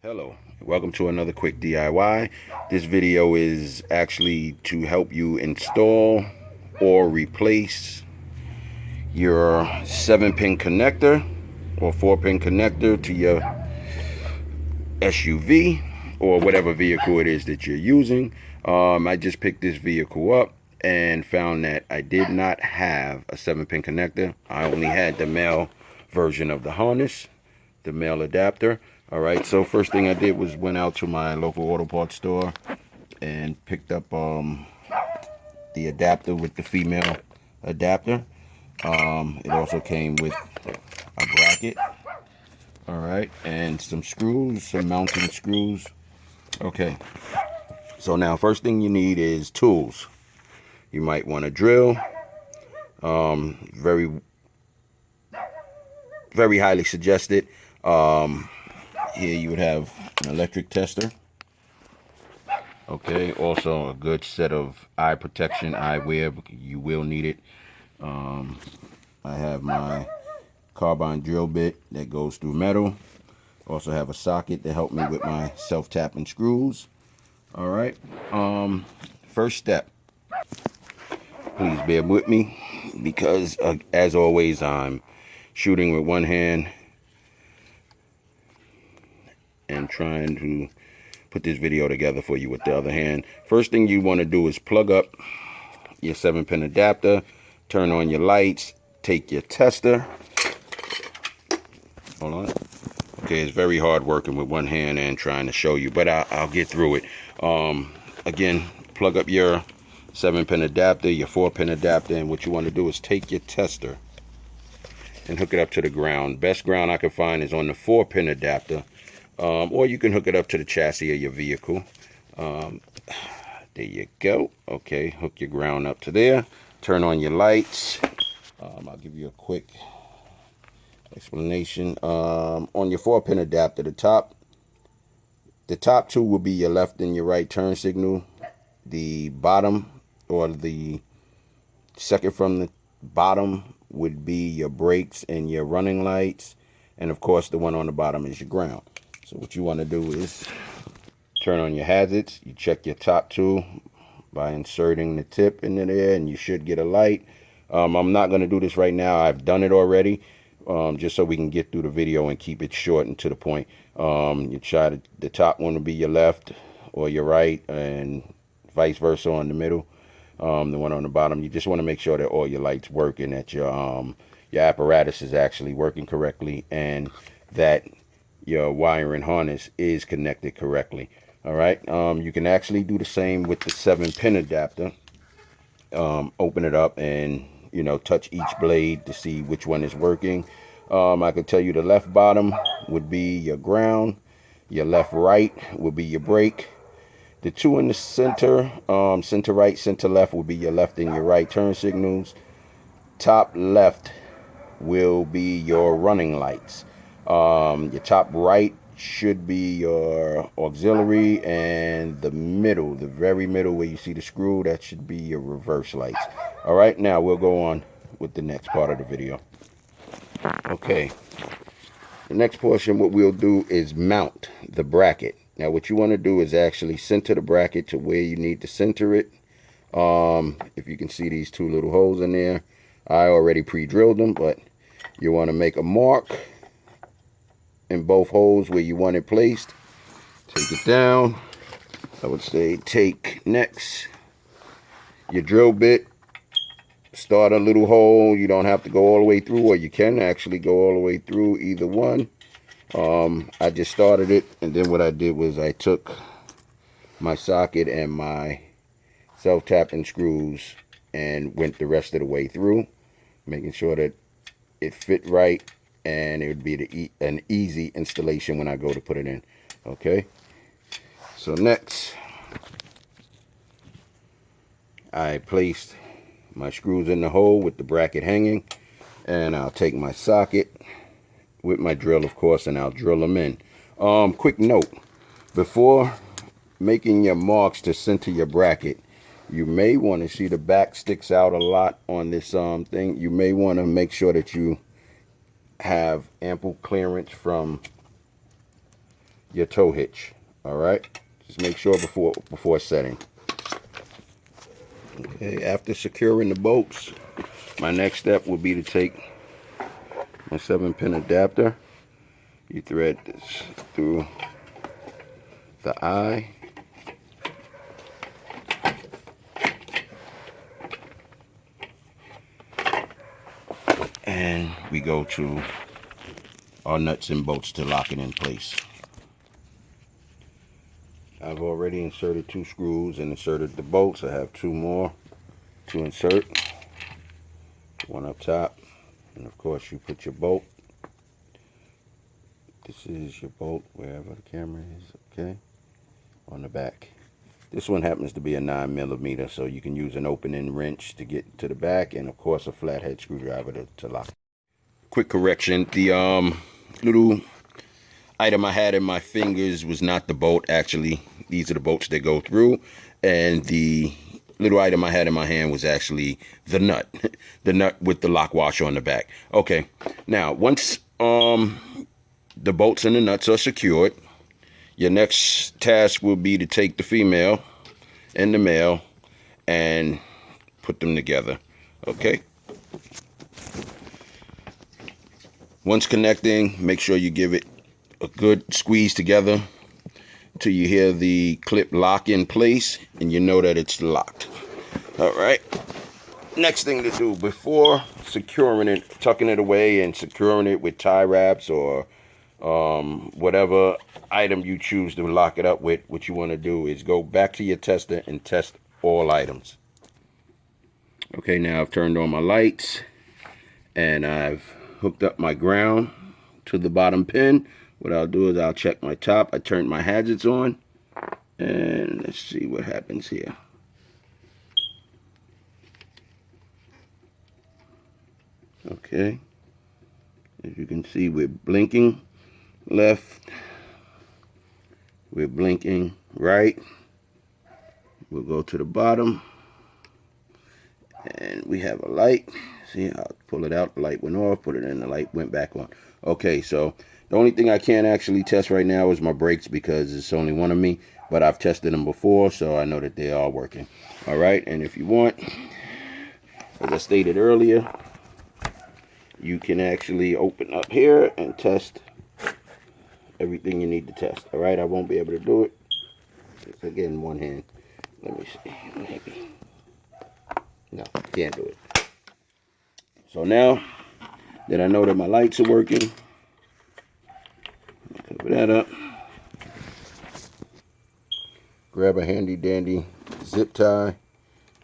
Hello, welcome to another quick DIY. This video is actually to help you install or replace your 7-pin connector or 4-pin connector to your SUV or whatever vehicle it is that you're using. I just picked this vehicle up and found that I did not have a 7-pin connector. I only had the male version of the harness, the male adapter. All right, so first thing I did was went out to my local auto parts store and picked up the adapter with the female adapter. It also came with a bracket, all right, and some screws, some mounting screws. Okay, so now first thing you need is tools. You might want a drill. Very, very highly suggested. Here you would have an electric tester. Okay, also a good set of eye protection, eyewear, because you will need it. I have my carbon drill bit that goes through metal. Also have a socket to help me with my self-tapping screws. All right. First step, please bear with me because as always, I'm shooting with one hand and trying to put this video together for you with the other hand. First thing you want to do is plug up your 7-pin adapter, turn on your lights, take your tester. Hold on. Okay, it's very hard working with one hand and trying to show you, but I'll get through it. Again, plug up your 7-pin adapter, your 4-pin adapter, and what you want to do is take your tester and hook it up to the ground. Best ground I can find is on the 4-pin adapter, or you can hook it up to the chassis of your vehicle. There you go. Okay, hook your ground up to there. Turn on your lights. I'll give you a quick explanation. On your 4-pin adapter, the top two will be your left and your right turn signal. The bottom, or the second from the bottom, would be your brakes and your running lights. And of course, the one on the bottom is your ground. So what you want to do is turn on your hazards. You check your top two by inserting the tip into there, and you should get a light. I'm not going to do this right now. I've done it already, just so we can get through the video and keep it short and to the point. You try to, the top one will be your left or your right, and vice versa on the middle. The one on the bottom, you just want to make sure that all your lights work and that your apparatus is actually working correctly, and that your wiring harness is connected correctly. All right. You can actually do the same with the 7-pin adapter. Open it up and touch each blade to see which one is working. I can tell you the left bottom would be your ground, your left right would be your brake. The two in the center, center right, center left, will be your left and your right turn signals. Top left will be your running lights. Your top right should be your auxiliary, and the middle, the very middle where you see the screw, that should be your reverse lights. All right, now we'll go on with the next part of the video. Okay, the next portion, what we'll do is mount the bracket. Now what you want to do is actually center the bracket to where you need to center it. If you can see these two little holes in there, I already pre-drilled them, but you want to make a mark in both holes where you want it placed. Take it down. I would say take next your drill bit, start a little hole. You don't have to go all the way through, or you can actually go all the way through, either one. I just started it, and then what I did was I took my socket and my self-tapping screws and went the rest of the way through, making sure that it fit right, and it would be an easy installation when I go to put it in. Okay, so next I placed my screws in the hole with the bracket hanging, and I'll take my socket with my drill, of course, and I'll drill them in. Quick note, before making your marks to center your bracket, you may want to see the back sticks out a lot on this thing. You may want to make sure that you have ample clearance from your tow hitch. All right, just make sure before setting. Okay, after securing the bolts, my next step will be to take my 7-pin adapter. You thread this through the eye. And we go to our nuts and bolts to lock it in place. I've already inserted 2 screws and inserted the bolts. I have 2 more to insert. One up top, and of course you put your bolt. This is your bolt wherever the camera is, okay, on the back. This one happens to be a 9mm, so you can use an opening wrench to get to the back, and of course a flathead screwdriver to lock. Quick correction, the little item I had in my fingers was not the bolt. Actually, these are the bolts that go through, and the little item I had in my hand was actually the nut. The nut with the lock washer on the back. Okay, now once the bolts and the nuts are secured, your next task will be to take the female and the male and put them together. Okay, once connecting, make sure you give it a good squeeze together till you hear the clip lock in place and you know that it's locked. All right, next thing to do before securing it, tucking it away and securing it with tie wraps or whatever item you choose to lock it up with, what you want to do is go back to your tester and test all items. Okay, now I've turned on my lights and I've hooked up my ground to the bottom pin. What I'll do is I'll check my top. I turned my hazards on, and let's see what happens here. Okay, as you can see, we're blinking left, we're blinking right. We'll go to the bottom, and we have a light. See, I'll pull it out, the light went off, put it in, the light went back on. Okay, so the only thing I can't actually test right now is my brakes because it's only one of me, but I've tested them before, so I know that they are working. All right, and if you want, as I stated earlier, you can actually open up here and test everything you need to test. All right, I won't be able to do it. It's again, one hand. Let me see, maybe. No, can't do it. So now that I know that my lights are working, cover that up. Grab a handy dandy zip tie,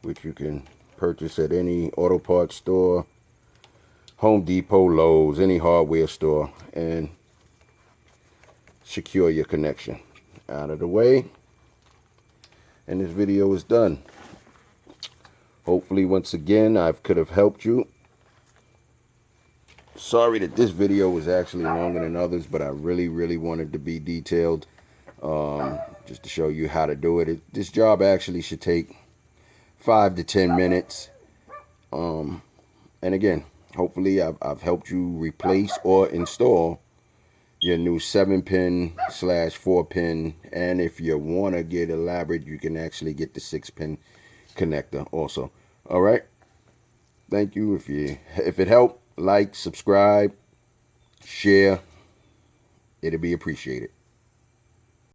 which you can purchase at any auto parts store, Home Depot, Lowe's, any hardware store, and secure your connection. Out of the way, and this video is done. Hopefully, once again, I could have helped you. Sorry that this video was actually longer than others, but I really wanted to be detailed, just to show you how to do it. This job actually should take 5 to 10 minutes. And again, hopefully I've helped you replace or install your new 7-pin / 4-pin, and if you want to get elaborate, you can actually get the 6-pin connector also. All right, thank you. If it helped, like, subscribe, share, it'll be appreciated.